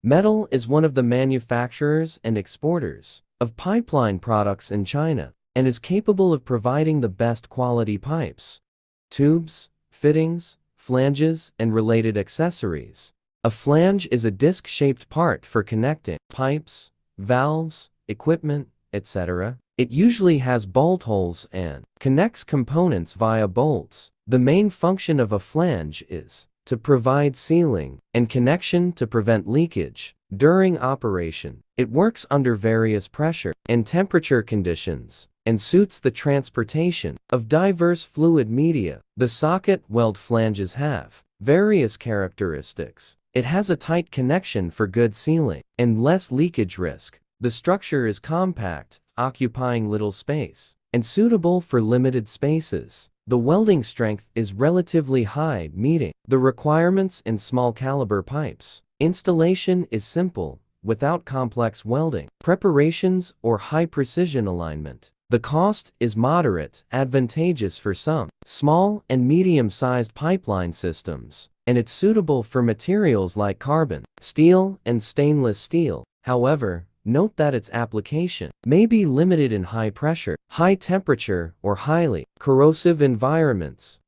Metal is one of the manufacturers and exporters of pipeline products in China and is capable of providing the best quality pipes, tubes, fittings, flanges, and related accessories. A flange is a disc-shaped part for connecting pipes, valves, equipment, etc. It usually has bolt holes and connects components via bolts. The main function of a flange is to provide sealing and connection to prevent leakage during operation. It works under various pressure and temperature conditions and suits the transportation of diverse fluid media. The socket weld flanges have various characteristics. It has a tight connection for good sealing and less leakage risk. The structure is compact, occupying little space, and suitable for limited spaces. The welding strength is relatively high, meeting the requirements in small caliber pipes. Installation is simple, without complex welding, preparations, or high precision alignment. The cost is moderate, advantageous for some small and medium-sized pipeline systems, and it's suitable for materials like carbon, steel, and stainless steel. However, note that its application may be limited in high pressure, high temperature, or highly corrosive environments.